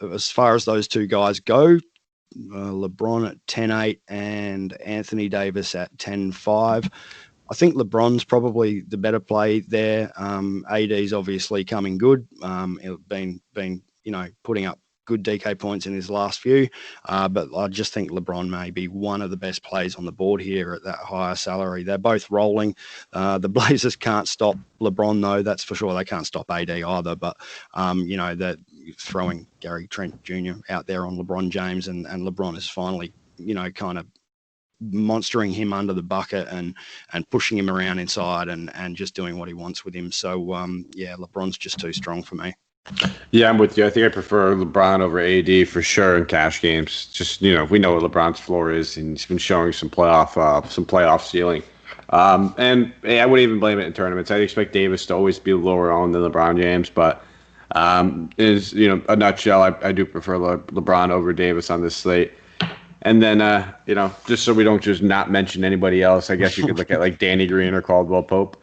As far as those two guys go, LeBron at 10.8 and Anthony Davis at 10.5. I think LeBron's probably the better play there. AD's obviously coming good. Been putting up good DK points in his last few, but I just think LeBron may be one of the best plays on the board here at that higher salary. They're both rolling. The Blazers can't stop LeBron, though, that's for sure. They can't stop AD either, but that throwing Gary Trent Jr. out there on LeBron James, and LeBron is finally kind of monstering him under the bucket and pushing him around inside and just doing what he wants with him. So LeBron's just too strong for me. Yeah, I'm with you. I think I prefer LeBron over AD for sure in cash games. Just we know what LeBron's floor is, and he's been showing some playoff ceiling. And I wouldn't even blame it in tournaments. I'd expect Davis to always be lower owned than LeBron James, but a nutshell, I do prefer LeBron over Davis on this slate. And then, just so we don't just not mention anybody else, I guess you could look at like Danny Green or Caldwell Pope.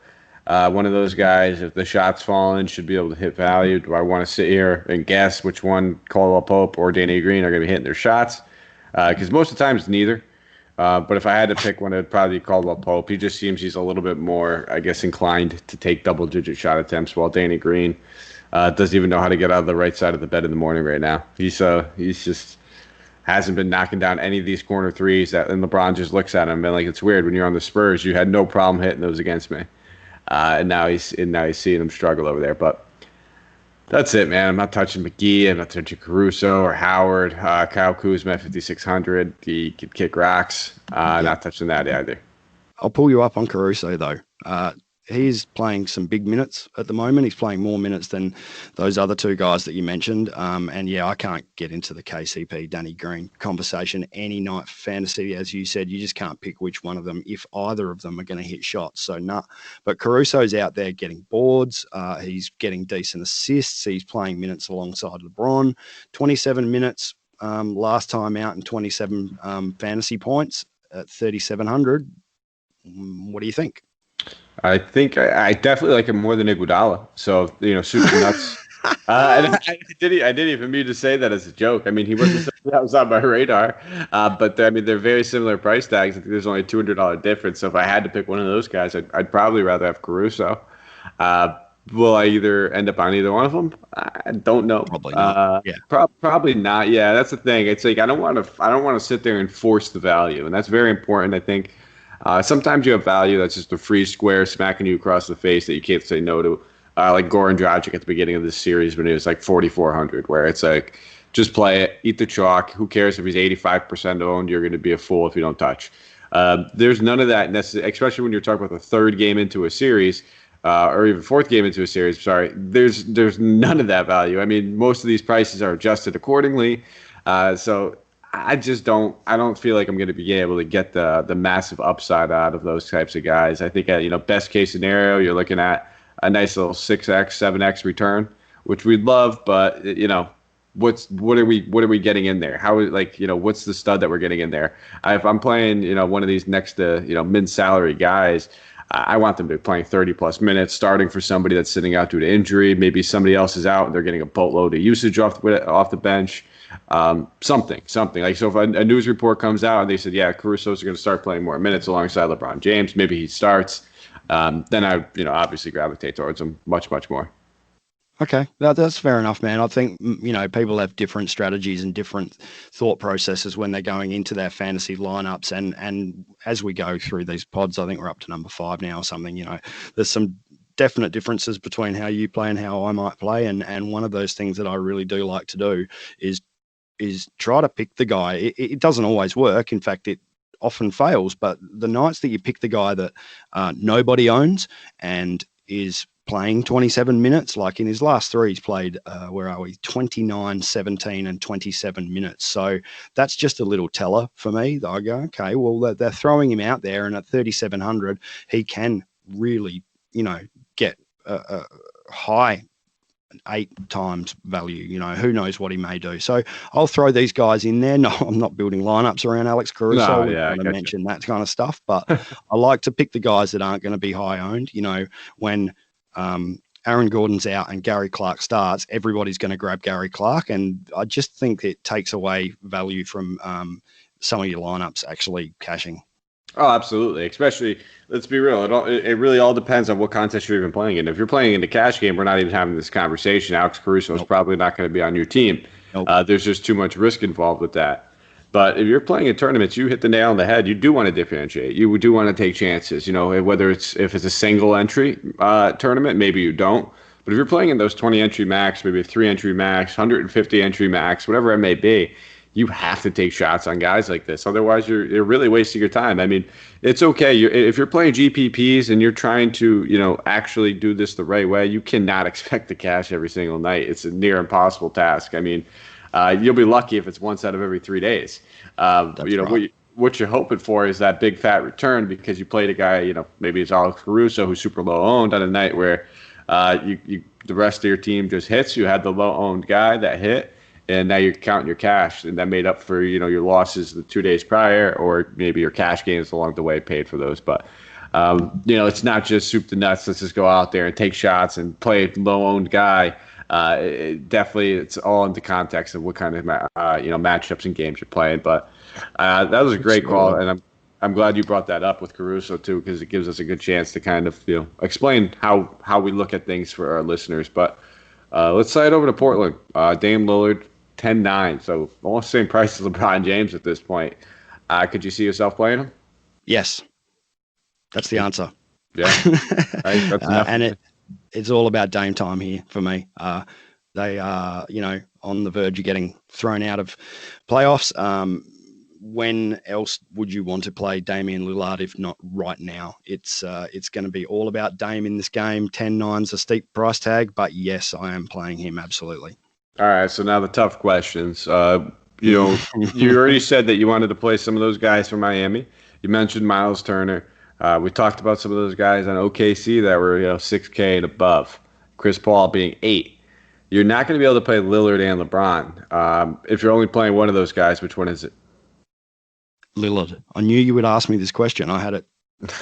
One of those guys, if the shot's falling, should be able to hit value. Do I want to sit here and guess which one, Caldwell Pope or Danny Green, are going to be hitting their shots? Because most of the time it's neither. But if I had to pick one, it'd probably be Caldwell Pope. He just seems he's a little bit more, I guess, inclined to take double-digit shot attempts, while Danny Green doesn't even know how to get out of the right side of the bed in the morning right now. He's just hasn't been knocking down any of these corner threes, and LeBron just looks at him and like, it's weird. When you're on the Spurs, you had no problem hitting those against me. And now he's seeing him struggle over there. But that's it, man. I'm not touching McGee. I'm not touching Caruso or Howard. Kyle Kuzma at 5,600. He could kick rocks. Not touching that either. I'll pull you up on Caruso, though. He's playing some big minutes at the moment. He's playing more minutes than those other two guys that you mentioned. I can't get into the KCP, Danny Green conversation any night for fantasy. As you said, you just can't pick which one of them, if either of them are going to hit shots. So, nah. But Caruso's out there getting boards. He's getting decent assists. He's playing minutes alongside LeBron. 27 minutes last time out and 27 fantasy points at 3,700. What do you think? I think I definitely like him more than Iguodala. So, super nuts. I didn't even mean to say that as a joke. I mean, he wasn't something that was on my radar. But they're very similar price tags. I think there's only a $200 difference. So if I had to pick one of those guys, I'd probably rather have Caruso. Will I either end up on either one of them? I don't know. Probably not. Probably not. Yeah, that's the thing. It's like I don't want to sit there and force the value, and that's very important, I think. Sometimes you have value that's just a free square smacking you across the face that you can't say no to. like Goran Dragic at the beginning of this series when he was like 4,400, where it's like, just play it, eat the chalk. Who cares if he's 85% owned? You're going to be a fool if you don't touch. There's none of that necessarily, especially when you're talking about the third game into a series, or even fourth game into a series. Sorry, there's none of that value. I mean, most of these prices are adjusted accordingly. So I don't feel like I'm going to be able to get the massive upside out of those types of guys. I think best case scenario, you're looking at a nice little 6x, 7x return, which we'd love, but what are we getting in there? What's the stud that we're getting in there? If I'm playing, one of these next to, mid-salary guys, I want them to be playing 30 plus minutes, starting for somebody that's sitting out due to injury. Maybe somebody else is out and they're getting a boatload of usage off the bench. Something like, so if a news report comes out and they said, yeah, Caruso's going to start playing more minutes alongside LeBron James, maybe he starts, then I, obviously gravitate towards him much, much more. Okay, that's fair enough, man. I think, people have different strategies and different thought processes when they're going into their fantasy lineups. And as we go through these pods, I think we're up to number 5 now or something, there's some definite differences between how you play and how I might play. And one of those things that I really do like to do is try to pick the guy. It doesn't always work. In fact, it often fails. But the nights that you pick the guy that nobody owns and is playing 27 minutes, like in his last 3, he's played, 29, 17, and 27 minutes. So that's just a little teller for me. I go, okay, well, they're throwing him out there, and at 3,700, he can really, get a high 8 times value. Who knows what he may do. So I'll throw these guys in there. No, I'm not building lineups around Alex Caruso. I mention that kind of stuff, but I like to pick the guys that aren't going to be high owned. When Aaron Gordon's out and Gary Clark starts, everybody's going to grab Gary Clark, and I just think it takes away value from some of your lineups actually cashing. Oh, absolutely. Especially, let's be real. It really all depends on what contest you're even playing in. If you're playing in the cash game, we're not even having this conversation. Alex Caruso is probably not going to be on your team. There's just too much risk involved with that. But if you're playing in tournaments, you hit the nail on the head. You do want to differentiate. You do want to take chances. Whether if it's a single entry tournament, maybe you don't. But if you're playing in those 20 entry max, maybe a 3 entry max, 150 entry max, whatever it may be, you have to take shots on guys like this. Otherwise, you're really wasting your time. I mean, it's okay. If you're playing GPPs and you're trying to, actually do this the right way, you cannot expect to cash every single night. It's a near impossible task. I mean, you'll be lucky if it's once out of every 3 days. Right. What you're hoping for is that big fat return because you played a guy, maybe it's Alex Caruso who's super low owned on a night where the rest of your team just hits. You had the low owned guy that hit, and now you're counting your cash, and that made up for your losses the 2 days prior, or maybe your cash gains along the way paid for those. But it's not just soup to nuts. Let's just go out there and take shots and play a low owned guy. It's all in the context of what kind of matchups and games you're playing. But that was a great call, and I'm glad you brought that up with Caruso too, because it gives us a good chance to kind of explain how we look at things for our listeners. But let's slide over to Portland. Dame Lillard 10-9, so almost the same price as LeBron James at this point. Could you see yourself playing him? Yes, that's the answer. Yeah, right, that's enough. And it's all about Dame time here for me. They are, on the verge of getting thrown out of playoffs. When else would you want to play Damian Lillard if not right now? It's going to be all about Dame in this game. 10-9's a steep price tag, but yes, I am playing him absolutely. All right, so now the tough questions. You already said that you wanted to play some of those guys from Miami. You mentioned Miles Turner. We talked about some of those guys on OKC that were 6K and above. Chris Paul being 8. You're not going to be able to play Lillard and LeBron. If you're only playing one of those guys, which one is it? Lillard. I knew you would ask me this question. I had it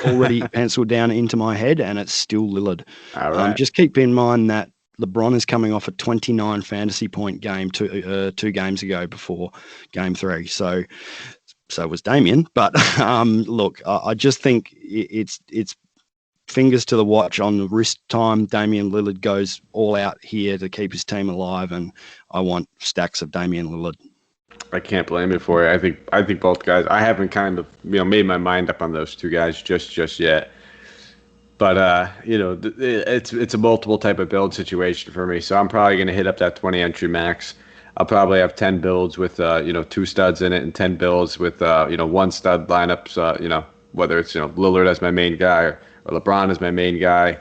already penciled down into my head, and it's still Lillard. All right. Just keep in mind that LeBron is coming off a 29 fantasy point game 2 games ago before game 3. So was Damian. But look, I just think it's fingers to the watch on the wrist time. Damian Lillard goes all out here to keep his team alive, and I want stacks of Damian Lillard. I can't blame you for it. I think both guys. I haven't kind of made my mind up on those two guys just yet. But it's a multiple type of build situation for me. So I'm probably going to hit up that 20 entry max. I'll probably have 10 builds with 2 studs in it, and 10 builds with 1 stud lineups. Whether it's Lillard as my main guy or LeBron as my main guy.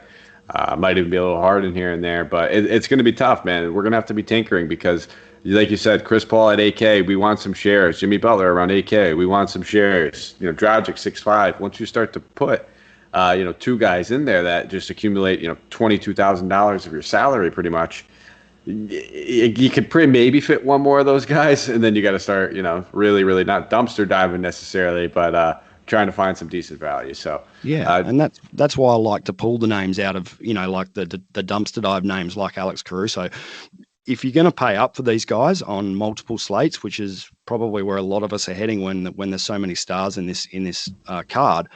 Might even be a little hard in here and there, but it's going to be tough, man. We're going to have to be tinkering because, like you said, Chris Paul at 8K, we want some shares. Jimmy Butler around 8K, we want some shares. Dragic 6'5". Once you start to put 2 guys in there that just accumulate $22,000 of your salary pretty much, you could maybe fit one more of those guys, and then you got to start really, really not dumpster diving necessarily, but trying to find some decent value. So and that's why I like to pull the names out of like the dumpster dive names like Alex Caruso. If you're going to pay up for these guys on multiple slates, which is probably where a lot of us are heading when there's so many stars in this card,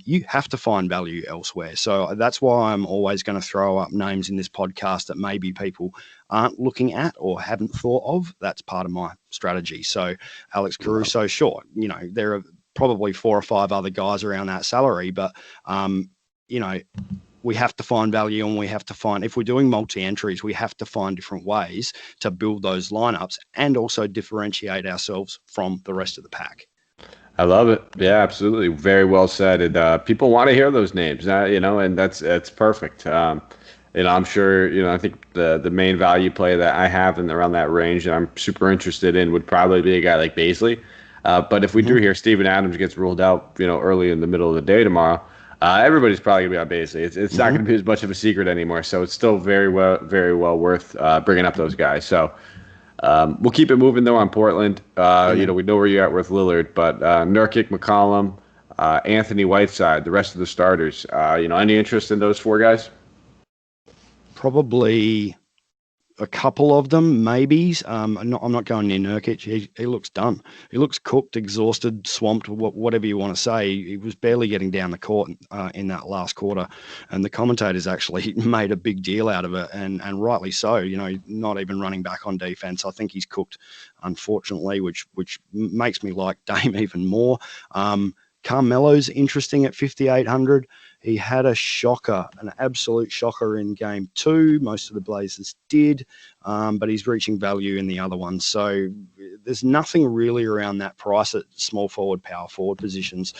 you have to find value elsewhere. So that's why I'm always going to throw up names in this podcast that maybe people aren't looking at or haven't thought of. That's part of my strategy. So Alex Caruso, sure, there are probably 4 or 5 other guys around that salary, but we have to find value, and we have to find, if we're doing multi-entries, we have to find different ways to build those lineups and also differentiate ourselves from the rest of the pack. I love it. Yeah, absolutely. Very well said. And people want to hear those names, and that's perfect. I'm sure, I think the main value play that I have in around that range that I'm super interested in would probably be a guy like Baisley. But if we do hear Steven Adams gets ruled out, early in the middle of the day tomorrow, everybody's probably going to be on Baisley. It's not going to be as much of a secret anymore. So it's still very well worth bringing up those guys. So we'll keep it moving, though, on Portland. We know where you're at with Lillard, but Nurkic, McCollum, Anthony Whiteside, the rest of the starters, any interest in those 4 guys? Probably a couple of them, maybes. I'm not going near Nurkic. He looks done. He looks cooked, exhausted, swamped, whatever you want to say. He was barely getting down the court in that last quarter, and the commentators actually made a big deal out of it, and rightly so. Not even running back on defense. I think he's cooked, unfortunately, which makes me like Dame even more. Carmelo's interesting at 5,800. He had a shocker, an absolute shocker in game 2. Most of the Blazers did, but he's reaching value in the other one. So there's nothing really around that price at small forward, power forward positions.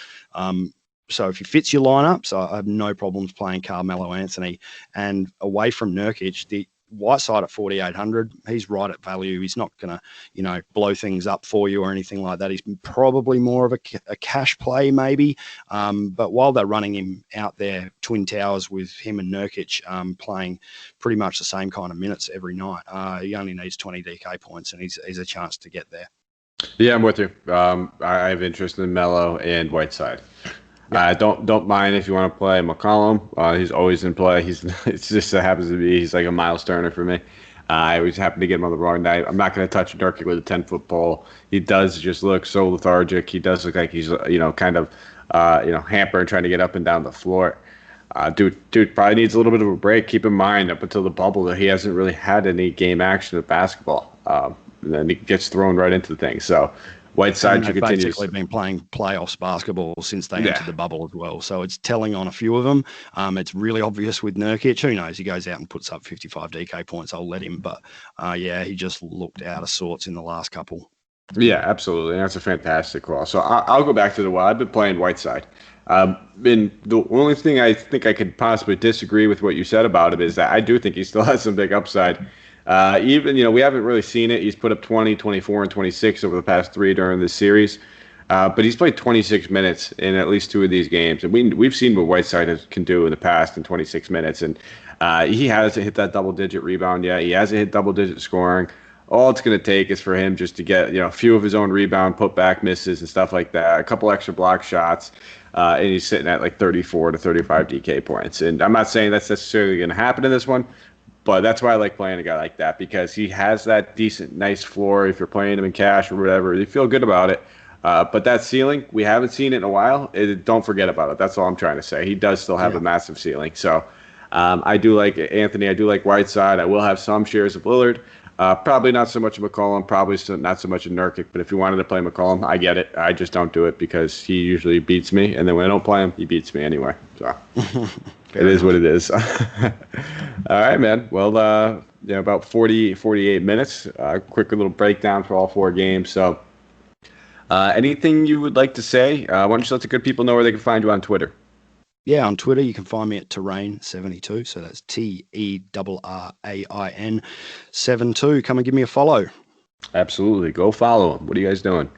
So if he fits your lineups, I have no problems playing Carmelo Anthony. And away from Nurkic, the Whiteside at 4,800, he's right at value. He's not going to, blow things up for you or anything like that. He's probably more of a cash play maybe. But while they're running him out there, Twin Towers with him and Nurkic playing pretty much the same kind of minutes every night, he only needs 20 DK points, and he's a chance to get there. Yeah, I'm with you. I have interest in Melo and Whiteside. Don't mind if you want to play McCollum. He's always in play. It's just happens to be he's like a Miles Turner for me. I always happen to get him on the wrong night. I'm not going to touch Nurkic with a 10-foot pole. He does just look so lethargic. He does look like he's kind of hampering trying to get up and down the floor. Dude probably needs a little bit of a break. Keep in mind, up until the bubble, that he hasn't really had any game action of basketball. And then he gets thrown right into the thing. So Whiteside should continue. Basically been playing playoffs basketball since they entered the bubble as well. So it's telling on a few of them. It's really obvious with Nurkic. Who knows? He goes out and puts up 55 DK points. I'll let him. But he just looked out of sorts in the last couple. Yeah, absolutely. That's a fantastic call. So I'll go back to the I've been playing Whiteside. And the only thing I think I could possibly disagree with what you said about him is that I do think he still has some big upside. Even, we haven't really seen it. He's put up 20, 24, and 26 over the past 3 during this series. But he's played 26 minutes in at least 2 of these games. And we've seen what Whiteside can do in the past in 26 minutes. And he hasn't hit that double-digit rebound yet. He hasn't hit double-digit scoring. All it's going to take is for him just to get, a few of his own rebound, put-back misses and stuff like that, a couple extra block shots, and he's sitting at like 34 to 35 DK points. And I'm not saying that's necessarily going to happen in this one, but that's why I like playing a guy like that, because he has that decent, nice floor. If you're playing him in cash or whatever, you feel good about it. But that ceiling, we haven't seen it in a while. Don't forget about it. That's all I'm trying to say. He does still have a massive ceiling. So I do like Anthony. I do like Whiteside. I will have some shares of Lillard. Probably not so much of McCollum. Probably not so much of Nurkic. But if you wanted to play McCollum, I get it. I just don't do it because he usually beats me. And then when I don't play him, he beats me anyway. So. It is what it is. All right, man. Well, about 48 minutes. Quick little breakdown for all 4 games. So, anything you would like to say? Why don't you let the good people know where they can find you on Twitter? Yeah, on Twitter, you can find me at Terrain72. So that's TERRAIN 72. Come and give me a follow. Absolutely. Go follow him. What are you guys doing?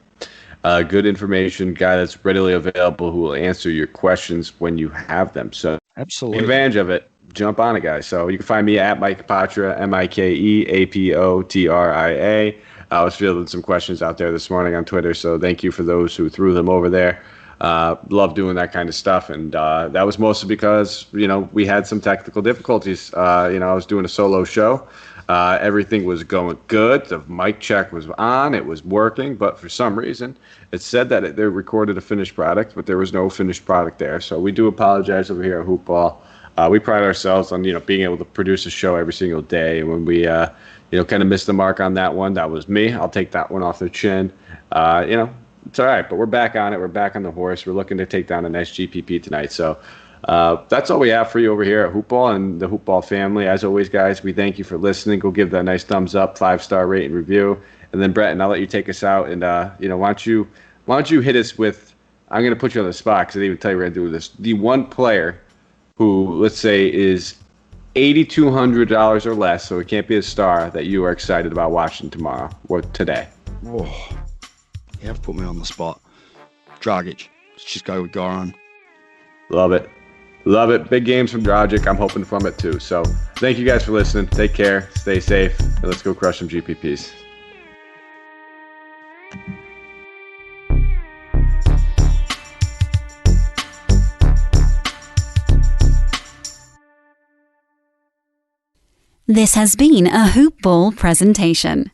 Good information, guy that's readily available who will answer your questions when you have them. So Absolutely. take advantage of it. Jump on it, guys. So you can find me at Mike Patra, MikeApotria. I was fielding some questions out there this morning on Twitter, so thank you for those who threw them over there. Love doing that kind of stuff, and that was mostly because we had some technical difficulties. I was doing a solo show. Everything was going good. The mic check was on. It was working, but for some reason, it said that they recorded a finished product, but there was no finished product there. So we do apologize over here at Hoop Ball. We pride ourselves on being able to produce a show every single day. And when we kind of missed the mark on that one, that was me. I'll take that one off the chin. It's all right, but we're back on it. We're back on the horse. We're looking to take down an SGPP tonight. So that's all we have for you over here at Hoop Ball and the Hoop Ball family. As always, guys, we thank you for listening. Go give that nice thumbs up, 5-star rate and review. And then, Brenton, I'll let you take us out. And, why don't you hit us with, I'm going to put you on the spot because I didn't even tell you we're going to do this. The one player who, let's say, is $8,200 or less, so it can't be a star, that you are excited about watching tomorrow or today. Oh, you have put me on the spot. Dragic. Let's just go with Goran. Love it. Love it. Big games from Dragic. I'm hoping from it too. So thank you guys for listening. Take care. Stay safe. And let's go crush some GPPs. This has been a Hoop Ball presentation.